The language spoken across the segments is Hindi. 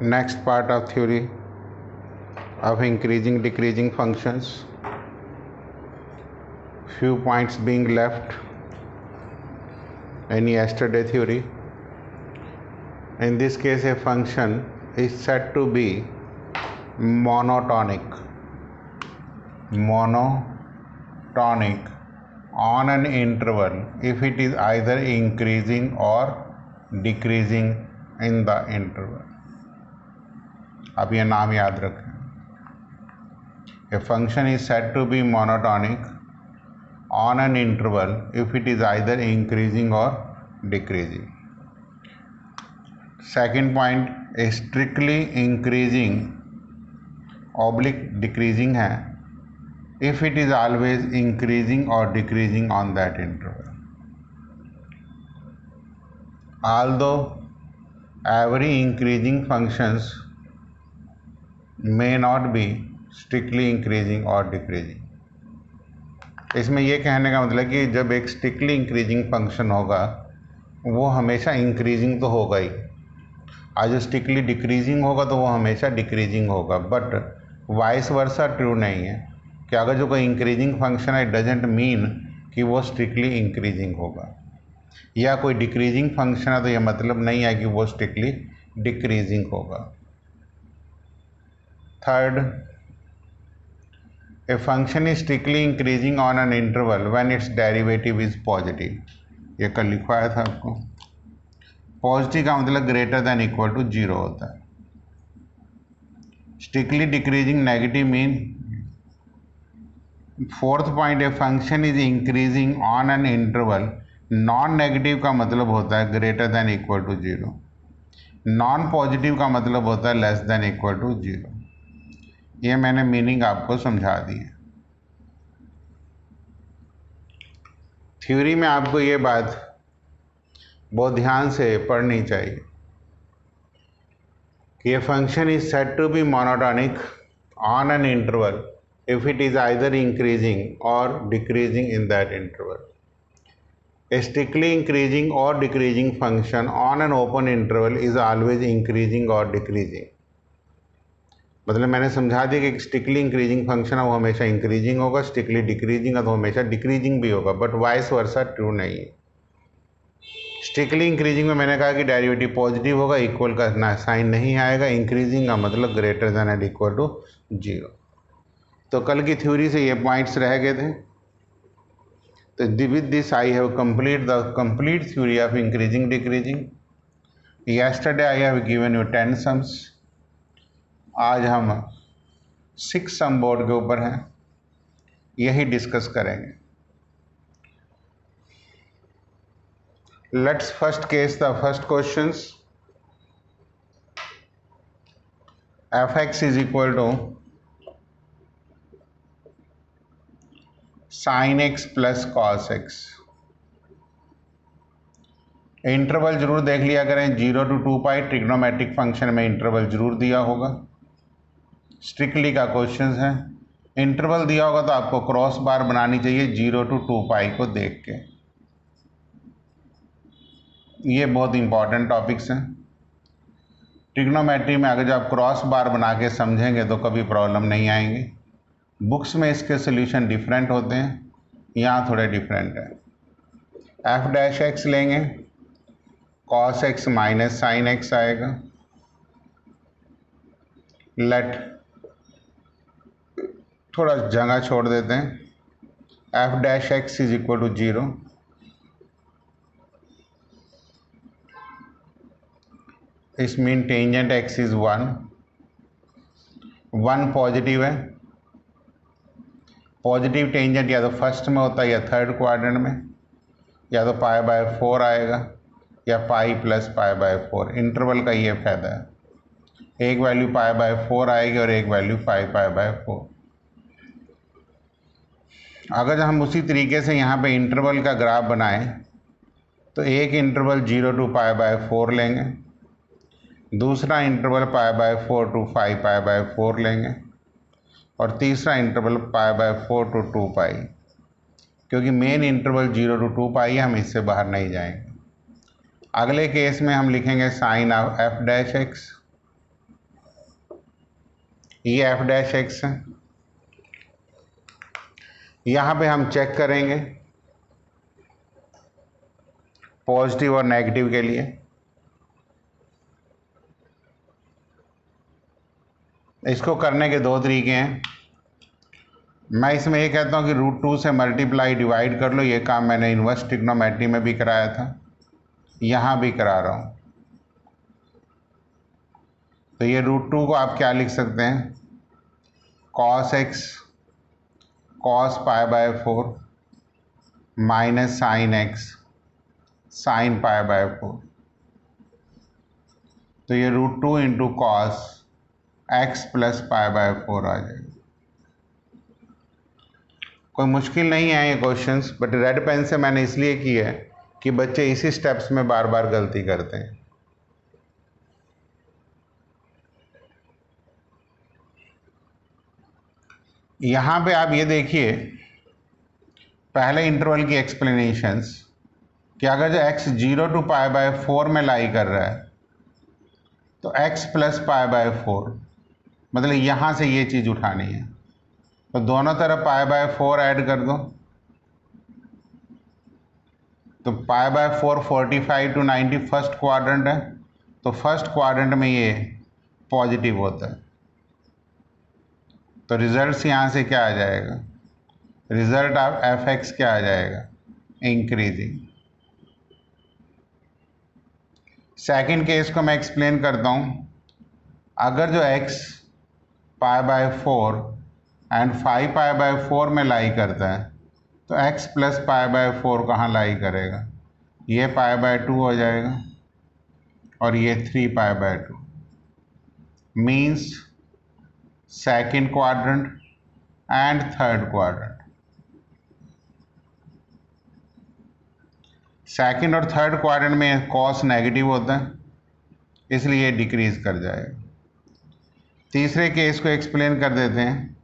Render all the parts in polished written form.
Next part of theory of increasing decreasing functions. Few points being left in yesterday theory. In this case, a function is said to be monotonic on an interval if it is either increasing or decreasing in the interval. अब ये नाम याद रखें. A function is said to be monotonic on an interval if it is either increasing or decreasing. Second point, strictly increasing oblique decreasing है if it is always increasing or decreasing on that interval. Although every increasing functions may not be strictly increasing or decreasing. इसमें ये कहने का मतलब कि जब एक स्ट्रिक्टली इंक्रीजिंग फंक्शन होगा वो हमेशा इंक्रीजिंग तो होगा ही, और जो स्ट्रिक्टली डिक्रीजिंग होगा तो वो हमेशा डिक्रीजिंग होगा. बट वाइस वर्सा ट्रू नहीं है कि अगर जो कोई इंक्रीजिंग फंक्शन है, इट डजेंट मीन कि वो स्ट्रिक्टली इंक्रीजिंग होगा, या कोई डिक्रीजिंग फंक्शन है तो ये मतलब नहीं है कि वो स्ट्रिक्टली डिक्रीजिंग होगा. Third, a function is strictly increasing on an interval when its derivative is positive. ये कल लिखवाया था आपको. पॉजिटिव का मतलब ग्रेटर देन इक्वल टू 0 होता है. Strictly decreasing negative mean. Fourth point, a function is increasing on an interval. Non negative का मतलब होता है greater than equal to 0. Non positive का मतलब होता है लेस देन इक्वल टू 0. ये मैंने मीनिंग आपको समझा दी है. थ्योरी में आपको ये बात बहुत ध्यान से पढ़नी चाहिए कि ये function is said to be monotonic on an interval if it is either increasing or decreasing in that interval. A strictly increasing or decreasing function on an open interval is always increasing or decreasing. मतलब मैंने समझा दिया कि स्ट्रिक्टली इंक्रीजिंग फंक्शन है वो हमेशा इंक्रीजिंग होगा, स्ट्रिक्टली डिक्रीजिंग है तो हमेशा डिक्रीजिंग भी होगा, बट वाइस वर्सा ट्रू नहीं है. स्ट्रिक्टली इंक्रीजिंग में मैंने कहा कि डेरिवेटिव पॉजिटिव होगा, इक्वल का साइन नहीं आएगा, इंक्रीजिंग का मतलब greater than and equal to 0. तो कल की थ्योरी से ये पॉइंट्स रह गए थे. तो with this I have complete theory of increasing decreasing. Yesterday I have given you 10 sums. आज हम 6 सम बोर्ड के ऊपर हैं, यही डिस्कस करेंगे. Let's first case the first questions. F x is equal to sine X plus cos X. Interval जरूर देख लिया करें, 0 to 2 पाई. ट्रिग्नोमेट्रिक फंक्शन में इंटरवल जरूर दिया होगा. स्ट्रिक्टली का क्वेश्चन है. इंटरवल दिया होगा तो आपको क्रॉस बार बनानी चाहिए 0 to 2 पाई को देख के. ये बहुत इंपॉर्टेंट टॉपिक्स हैं. ट्रिग्नोमेट्री में अगर जब आप क्रॉस बार बना के समझेंगे तो कभी प्रॉब्लम नहीं आएंगी. बुक्स में इसके सोल्यूशन डिफरेंट होते हैं, यहाँ थोड़े डिफरेंट है. एफ डैश एक्स लेंगे, cos X minus sine X आएगा. लेट थोड़ा जगह छोड़ देते हैं. F dash X is equal to 0. इस mean tangent X is 1. 1 positive है. पॉजिटिव टेंजेंट या तो फर्स्ट में होता है या थर्ड क्वाड्रेंट में, या तो पाई बाय 4 आएगा या pi plus pi by 4. Interval का ये फायदा है, एक वैल्यू पाई बाय 4 आएगी और एक वैल्यू पाई बाय 4. अगर हम उसी तरीके से यहाँ पे इंटरवल का ग्राफ बनाएं तो एक इंटरवल 0 to पाई बाय 4 लेंगे, दूसरा interval pi by 4 to 5 pi by 4 लेंगे, और तीसरा इंटरवल पाई बाय 4 to 2 पाई. क्योंकि मेन इंटरवल 0 to 2 पाई है, हम इससे बाहर नहीं जाएंगे. अगले केस में हम लिखेंगे sign of f dash x. ये एफ डैश एक्स है। यहाँ पे हम चेक करेंगे पॉजिटिव और नेगेटिव के लिए। इसको करने के दो तरीके हैं। मैं इसमें ये कहता हूँ कि √2 से मल्टीप्लाई डिवाइड कर लो। ये काम मैंने इनवर्स ट्रिग्नोमेट्री में भी कराया था, यहाँ भी करा रहा हूँ। तो ये √2 को आप क्या लिख सकते हैं, cos x cos π/4 minus sin x sin π/4। तो ये √2 इंटू cos x प्लस π/4 आ जाएगा। कोई मुश्किल नहीं है ये क्वेश्चंस, बट रेड पेन से मैंने इसलिए की है कि बच्चे इसी स्टेप्स में बार बार गलती करते हैं। यहाँ पे आप ये देखिए पहले इंटरवल की एक्सप्लेनेशंस कि अगर जो x 0 to π/4 में लाई कर रहा है तो x प्लस π/4, मतलब यहाँ से ये चीज़ उठानी है। तो दोनों तरफ π/4 ऐड कर दो। तो π/4 45 to 90 फर्स्ट क्वाड्रेंट है, तो फर्स्ट क्वाड्रेंट में ये पॉजिटिव होता है। तो रिजल्ट यहाँ से क्या आ जाएगा, रिजल्ट ऑफ एफ एक्स क्या आ जाएगा, इंक्रीजिंग। सेकंड केस को मैं एक्सप्लेन करता हूँ। अगर जो x π/4 एंड 5 π/4 में लाई करता है तो x प्लस π/4 कहाँ लाई करेगा, ये π/2 हो जाएगा और ये 3 π/2। Means second quadrant and third quadrant. Second और थर्ड क्वाड्रेंट में कॉस नेगेटिव होता है, इसलिए डिक्रीज कर जाएगा। तीसरे केस को एक्सप्लेन कर देते हैं।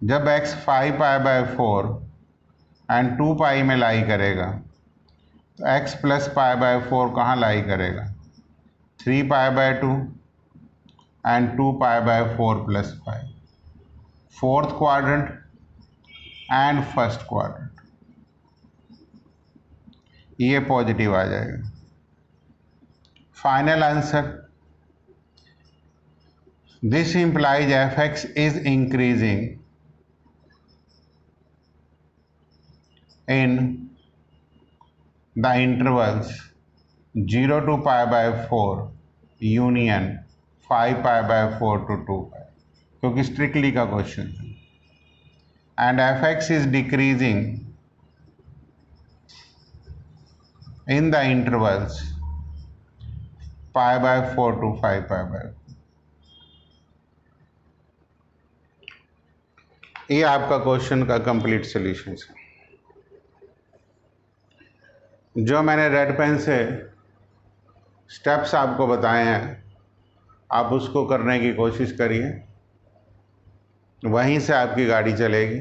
जब x 5 π/4 एंड 2 पाई में लाई करेगा तो x प्लस π/4 कहाँ लाई करेगा, 3 π/2 and 2 π/4 plus 5। Fourth quadrant and first quadrant, ये पॉजिटिव आ जाएगा। Final answer, this implies f x is increasing in the intervals 0 to π/4 union 5 π/4 to 2 π, क्योंकि स्ट्रिक्टली का क्वेश्चन है। And f x is decreasing in the intervals π/4 to 5 π/4। ये आपका क्वेश्चन का कंप्लीट सॉल्यूशन है। जो मैंने रेड पेन से स्टेप्स आपको बताए हैं, आप उसको करने की कोशिश करिए, वहीं से आपकी गाड़ी चलेगी।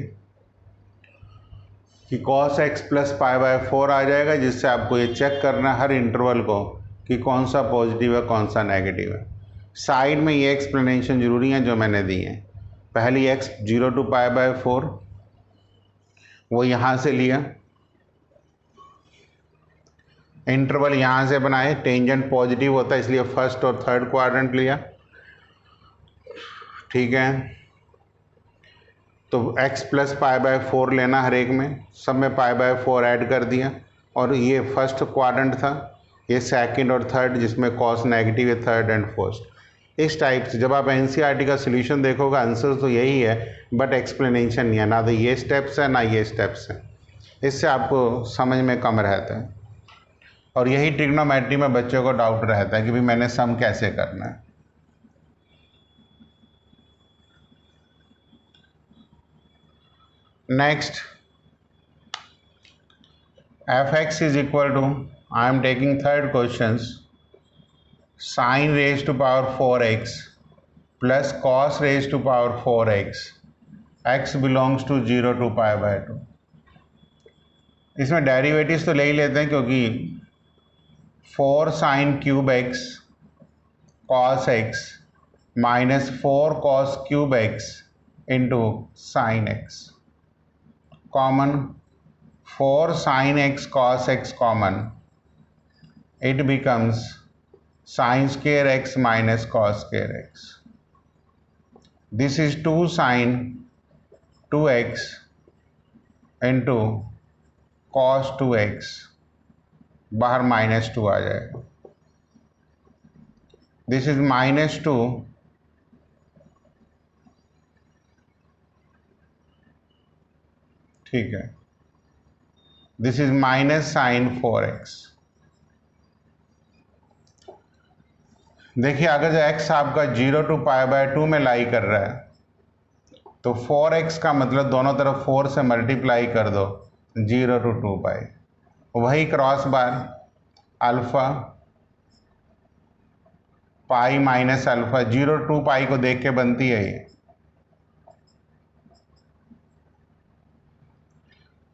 कि cos x प्लस π/4 आ जाएगा, जिससे आपको ये चेक करना है हर इंटरवल को कि कौन सा पॉजिटिव है कौन सा नेगेटिव है। साइड में ये एक्सप्लेनेशन ज़रूरी है जो मैंने दी है। पहली x 0 to π/4 वो यहाँ से लिया, इंटरवल यहाँ से बनाए, टेंजेंट पॉजिटिव होता है इसलिए फर्स्ट और थर्ड क्वाड्रेंट लिया, ठीक है। तो x प्लस π/4 लेना हर एक में, सब में π/4 ऐड कर दिया, और ये फर्स्ट क्वाड्रेंट था, ये सेकंड और थर्ड जिसमें कॉस नेगेटिव है, थर्ड एंड फर्स्ट। इस टाइप से जब आप एनसीईआरटी का सोल्यूशन देखोगे आंसर तो यही है, बट एक्सप्लेनेशन नहीं है, ना तो ये स्टेप्स है ना ये स्टेप्स है। इससे आपको समझ में कम रहता है, और यही ट्रिग्नोमेट्री में बच्चों को डाउट रहता है कि भाई मैंने सम कैसे करना है। Next, f x is equal to, I am taking third question, sine raise to power 4x plus cos raise to power 4x, x belongs to 0 to π/2। इसमें डेरिवेटिव्स तो ले ही लेते हैं, क्योंकि 4 sin³ x cos x minus 4 cos cube x into sine x, common 4 sin x cos x common, it becomes sin square x minus cos square x. This is 2 sin 2x into cos 2x, बाहर माइनस 2 आ जाएगा. दिस इज माइनस 2 ठीक है. This is minus sine 4x. देखिए अगर जो x आपका 0 to π/2 में लाई कर रहा है तो 4x का मतलब दोनों तरफ 4 से मल्टीप्लाई कर दो, 0 to 2π. वही क्रॉस बार alpha pi minus alpha 0 to 2π को देख के बनती है ये.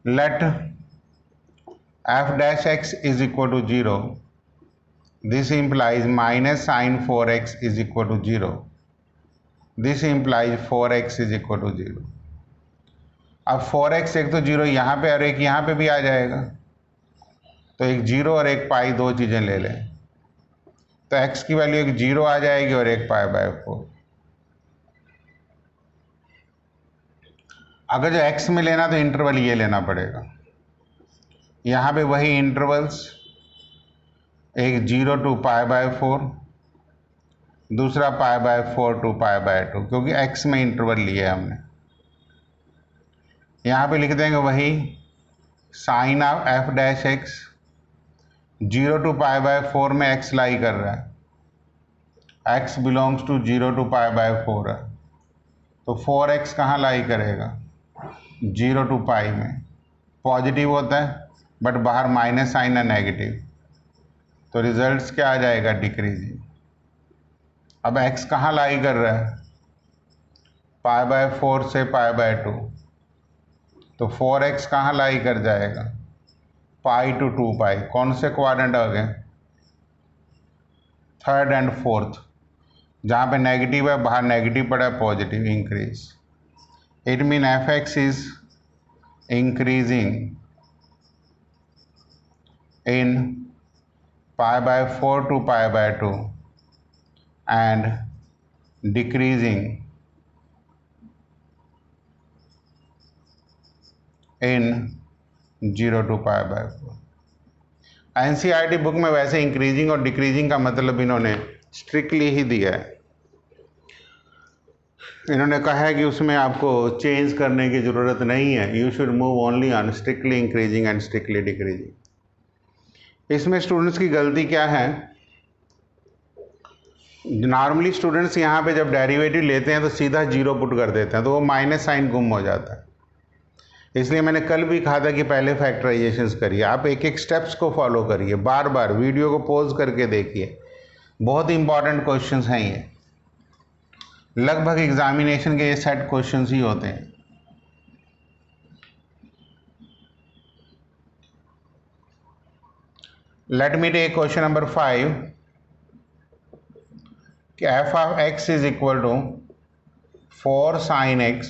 Let f dash x is equal to 0. This implies minus sin 4x is equal to 0. This implies 4x is equal to 0. अब 4x एक तो 0 यहाँ पे और एक यहाँ पे भी आ जाएगा, तो एक 0 और एक पाई दो चीज़ें ले लें तो x की वैल्यू एक 0 आ जाएगी और एक π/4. अगर जो x में लेना तो इंटरवल ये लेना पड़ेगा. यहाँ पे वही इंटरवल्स, एक 0 to π/4, दूसरा π/4 to π/2, क्योंकि x में इंटरवल लिया है हमने. यहाँ पे लिख देंगे वही sign of f dash x, 0 to π/4 में x लाई कर रहा है, x बिलोंग्स टू 0 to π/4 है, तो 4x कहाँ लाई करेगा, 0 to π में. पॉजिटिव होता है बट बाहर माइनस साइन है नेगेटिव, तो रिजल्ट्स क्या आ जाएगा, डिक्रीजिंग. अब x कहाँ लाई कर रहा है, π/4 से π/2, तो 4x कहाँ लाई कर जाएगा, पाई टू 2π. कौन से क्वाड्रेंट आ गए, थर्ड एंड फोर्थ. जहाँ पे नेगेटिव है बाहर नेगेटिव पड़ा है, positive increase. It mean f(x) is increasing in π/4 to π/2 and decreasing in 0 to π/4. NCERT book में वैसे इंक्रीजिंग और डिक्रीजिंग का मतलब इन्होंने स्ट्रिक्टली ही दिया है. इन्होंने कहा है कि उसमें आपको चेंज करने की ज़रूरत नहीं है, you should move only on strictly increasing and strictly decreasing. इसमें स्टूडेंट्स की गलती क्या है, नॉर्मली स्टूडेंट्स यहाँ पे जब डेरिवेटिव लेते हैं तो सीधा 0 पुट कर देते हैं, तो वो माइनस साइन गुम हो जाता है. इसलिए मैंने कल भी कहा था कि पहले फैक्टराइजेशंस करिए, आप एक एक स्टेप्स को फॉलो करिए, बार बार वीडियो को पॉज करके देखिए. बहुत इंपॉर्टेंट क्वेश्चंस हैं ये, लगभग एग्जामिनेशन के ये सेट क्वेश्चंस ही होते हैं. Let me take question number 5 कि f of x is equal to 4 sin x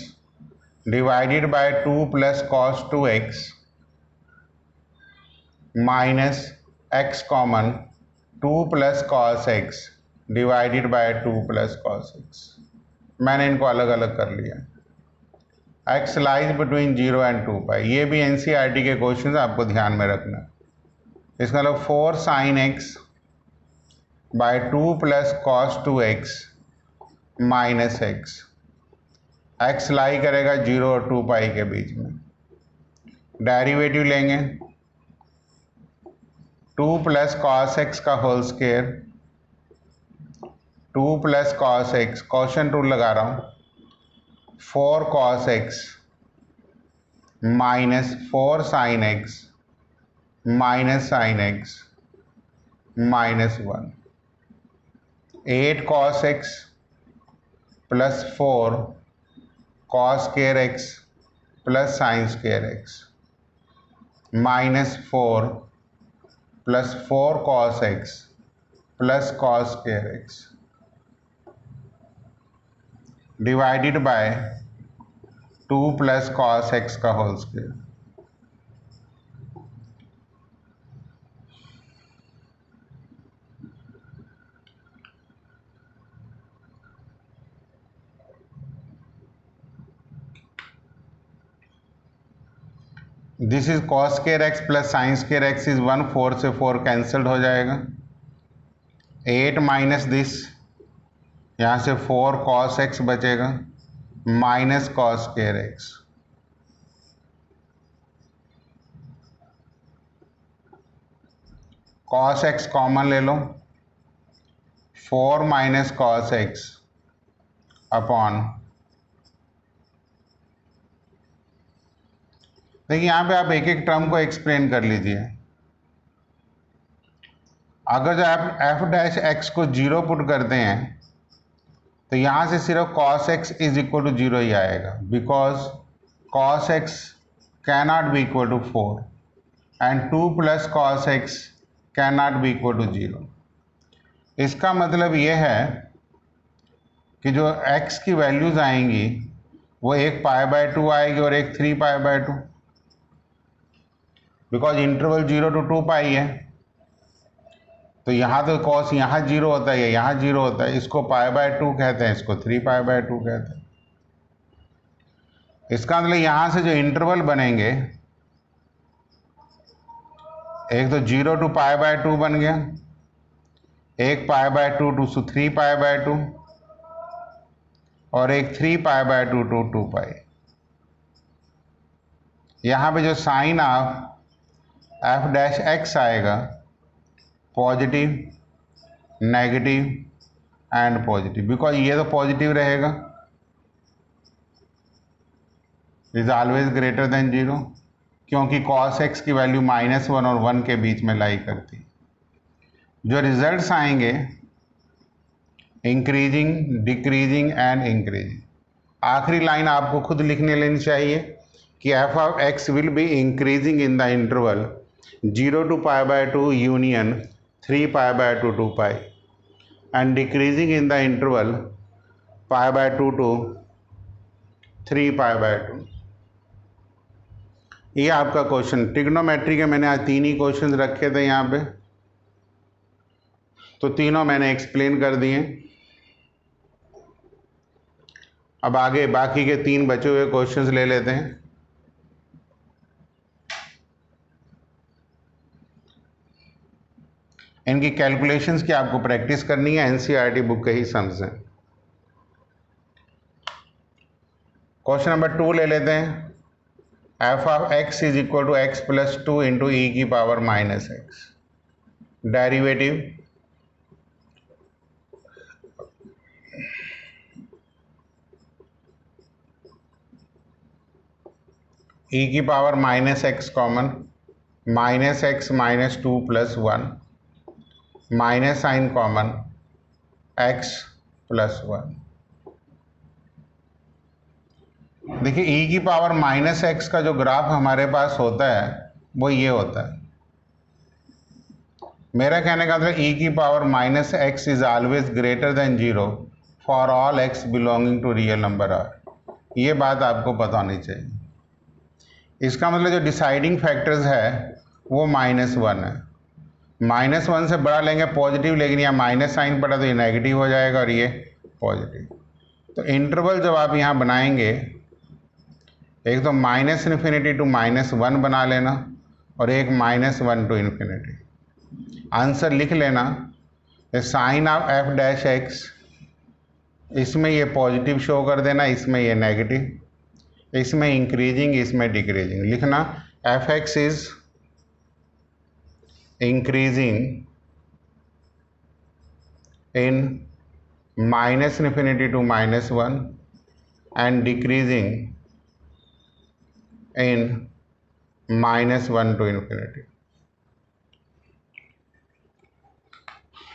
divided by 2 plus cos 2x minus x common 2 plus cos x divided by 2 plus cos x. मैंने इनको अलग अलग कर लिया. x lies between 0 and 2π. ये भी एनसीईआरटी के क्वेश्चन आपको ध्यान में रखना. इसका मतलब 4 sin x by 2 plus cos 2x minus x. x lie करेगा 0 और 2π के बीच में. डेरिवेटिव लेंगे 2 प्लस cos x का whole square, 2 plus cos x, quotient rule लगा रहा हूँ, 4 cos x minus 4 sin x minus sine x minus 1. 8 cos x plus 4 cos square x plus sine square x minus 4 plus 4 cos x plus cos square x. Divided by 2 plus cos x का whole square. This is cos square x plus sine square x is 1, 4 से 4 कैंसल्ड हो जाएगा। 8 माइनस दिस, यहाँ से 4 कॉस एक्स बचेगा minus cos square x. Cos x common ले लो, 4 माइनस कॉस एक्स अपॉन, देखिए यहाँ पे आप एक एक टर्म को एक्सप्लेन कर लीजिए। अगर जो आप एफ डैश एक्स को 0 पुट करते हैं तो यहाँ से सिर्फ cos x is equal to 0 ही आएगा, because cos x can not be equal to 4 and 2 plus cos x can not be equal to 0। इसका मतलब ये है कि जो x की वैल्यूज आएंगी वो एक π/2 आएगी और एक 3π/2, बिकॉज इंटरवल 0 to 2π है। तो यहाँ तो कॉस यहाँ 0 होता है, यहाँ 0 होता है, इसको π/2 कहते हैं, इसको 3π/2 कहते हैं। इसका मतलब यहाँ से जो इंटरवल बनेंगे, एक तो 0 to π/2 बन गया, एक π/2 to 3π/2 और एक 3π/2 to 2π। यहाँ पे जो sine of f dash x आएगा positive, negative and positive, because ये तो पॉजिटिव रहेगा, इज ऑलवेज ग्रेटर देन 0, क्योंकि कॉस एक्स की वैल्यू -1 और 1 के बीच में लाई करती। जो रिजल्ट्स आएंगे इंक्रीजिंग, डिक्रीजिंग एंड इंक्रीजिंग। आखिरी लाइन आपको खुद लिखने लेनी चाहिए कि F of x will be increasing in the interval 0 to π/2 union 3π/2 2π and decreasing in the interval π/2 to 3π/2। ये आपका क्वेश्चन ट्रिग्नोमेट्री के मैंने आज 3 ही क्वेश्चन रखे थे यहाँ पे, तो तीनों मैंने एक्सप्लेन कर दिए। अब आगे बाकी के 3 बचे हुए क्वेश्चंस ले लेते हैं। इनकी कैलकुलेशंस की आपको प्रैक्टिस करनी है, एनसीईआरटी बुक के ही सम्स हैं। क्वेश्चन नंबर 2 ले लेते हैं। F of x is equal to x plus 2 into e की power minus x. Derivative e की power minus x common, minus x minus 2 plus 1 minus sine common x plus 1। देखिए e की पावर माइनस एक्स का जो ग्राफ हमारे पास होता है वो ये होता है। मेरा कहने का मतलब e की power minus x is always greater than 0 for all x belonging to real number r। ये बात आपको पता होनी चाहिए। इसका मतलब जो डिसाइडिंग फैक्टर्स है वो -1 है। -1 से बड़ा लेंगे पॉजिटिव, लेकिन यहाँ माइनस साइन पड़ा तो ये नेगेटिव हो जाएगा और ये पॉजिटिव। तो इंटरवल जब आप यहाँ बनाएंगे, एक तो -∞ to -1 बना लेना और एक -1 to ∞। आंसर लिख लेना, sign of f dash x, इसमें ये पॉजिटिव शो कर देना, इसमें ये नेगेटिव, इसमें इंक्रीजिंग, इसमें डिक्रीजिंग लिखना। F x is increasing in -∞ to -1 and decreasing in -1 to ∞.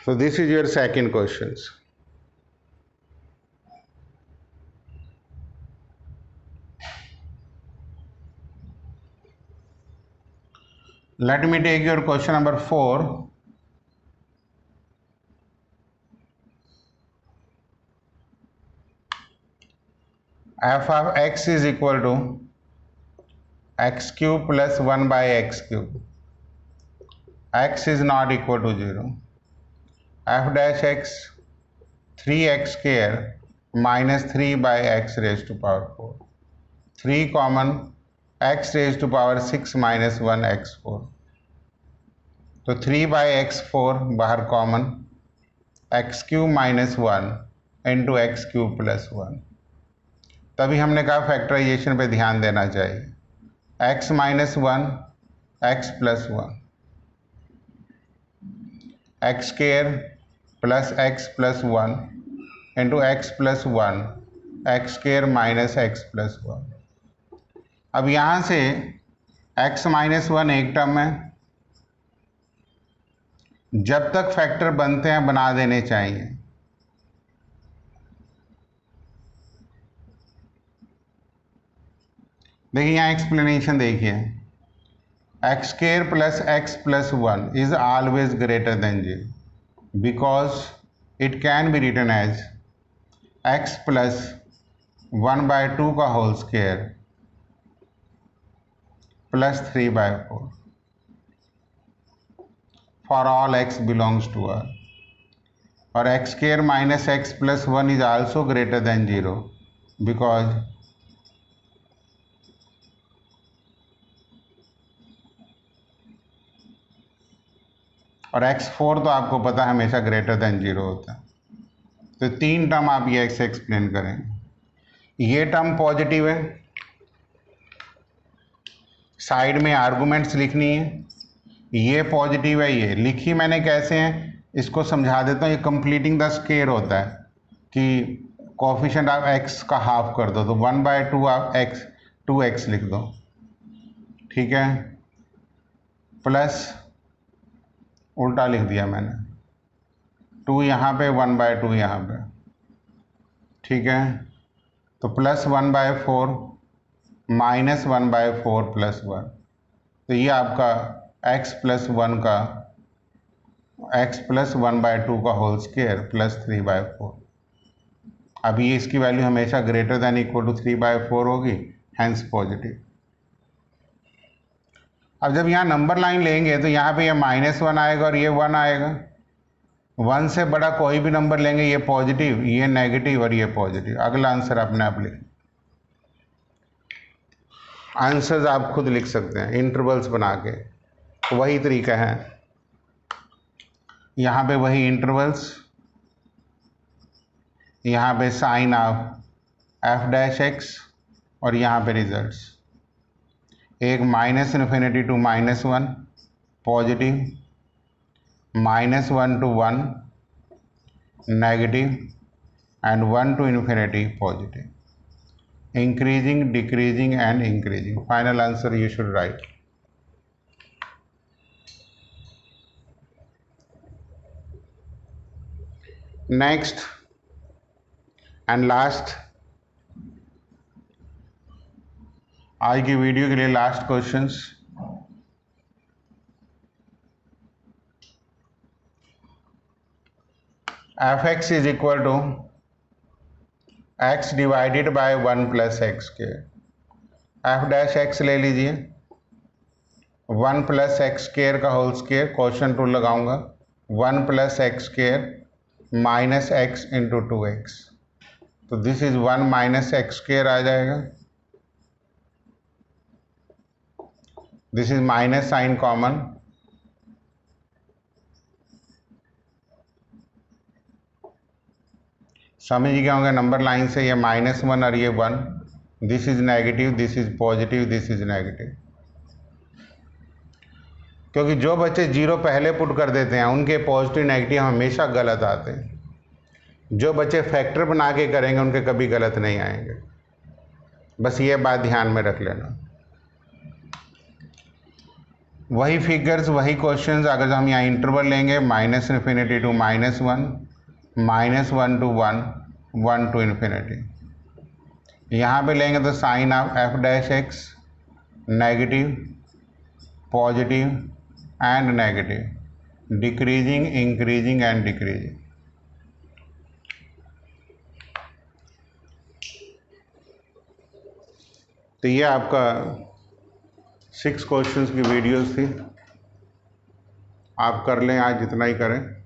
So this is your second questions. Let me take your question number 4. F of x is equal to x cube plus 1 by x cube, x is not equal to 0, f dash x 3x square minus 3 by x raise to power 4, 3 common x raise to power 6 minus 1 x4, तो 3 बाई x4 बाहर common, x cube minus 1 into x cube plus 1। तभी हमने कहा फैक्टराइजेशन पे ध्यान देना चाहिए, x minus 1 x plus 1, x square plus x plus 1 into x plus 1 x square minus x plus 1। अब यहाँ से x माइनस 1 एक टर्म है, जब तक फैक्टर बनते हैं बना देने चाहिए। देखिए यहाँ एक्सप्लेनेशन देखिए, x square plus x plus 1 is always greater than 0 because it can be written as x plus 1 by 2 का whole square plus 3 by 4 for all x belongs to R, और x square minus x plus 1 is also greater than 0 because और x4 तो आपको पता है हमेशा ग्रेटर देन 0 होता है। तो 3 टर्म आप ये ऐसे एक्सप्लेन करेंगे। ये टर्म पॉजिटिव है, साइड में आर्गुमेंट्स लिखनी है, ये पॉजिटिव है, ये लिखी मैंने कैसे हैं इसको समझा देता हूँ। ये कंप्लीटिंग द स्क्वायर होता है कि कोफिशिएंट आप x का हाफ कर दो, तो 1/2 आप x 2x लिख दो, ठीक है, प्लस उल्टा लिख दिया मैंने, 2 यहाँ पे 1/2 यहाँ पे, ठीक है, तो प्लस 1/4 माइनस 1/4 प्लस 1, तो ये आपका x प्लस 1 का x प्लस 1/2 का होल स्क्वायर प्लस 3/4। अब ये इसकी वैल्यू हमेशा ग्रेटर देन इक्वल टू 3/4 होगी, हैंस पॉजिटिव। अब जब यहाँ नंबर लाइन लेंगे तो यहाँ पे ये -1 आएगा और ये 1 आएगा। 1 से बड़ा कोई भी नंबर लेंगे, ये पॉजिटिव, ये नेगेटिव और ये पॉजिटिव। अगला आंसर अपने आप लिखें। आंसर्स आप खुद लिख सकते हैं इंटरवल्स बना के, वही तरीका है। यहाँ पे वही इंटरवल्स, यहाँ पे sign of f dash x और यहाँ पे रिजल्ट्स, एक -∞ to -1 positive, -1 to 1 negative and 1 to infinity positive, increasing decreasing and increasing. Final answer you should write. Next and last, आज की वीडियो के लिए last questions. F x is equal to x divided by 1 plus x square. F dash x ले लीजिए, 1 प्लस एक्स स्क्वायर का होल स्क्वायर, क्वेश्चन टू लगाऊंगा, 1 plus x square minus x into 2x, तो this is 1 minus x square आ जाएगा, this is minus sine common, समझ गए होंगे नंबर लाइन से, ये -1 और ये 1, this is negative, this is positive, this is negative. क्योंकि जो बच्चे 0 पहले पुट कर देते हैं उनके पॉजिटिव नेगेटिव हमेशा गलत आते हैं, जो बच्चे फैक्टर बना के करेंगे उनके कभी गलत नहीं आएंगे, बस ये बात ध्यान में रख लेना। वही फिगर्स वही क्वेश्चंस, अगर हम यहाँ इंटरवल लेंगे -∞ टू -1, -1 टू 1, 1 टू इन्फिनिटी, यहाँ पे लेंगे तो sign of f dash x negative positive and negative, decreasing increasing and decreasing. तो ये आपका 6 क्वेश्चंस की वीडियोस थी। आप कर लें, आज जितना ही करें।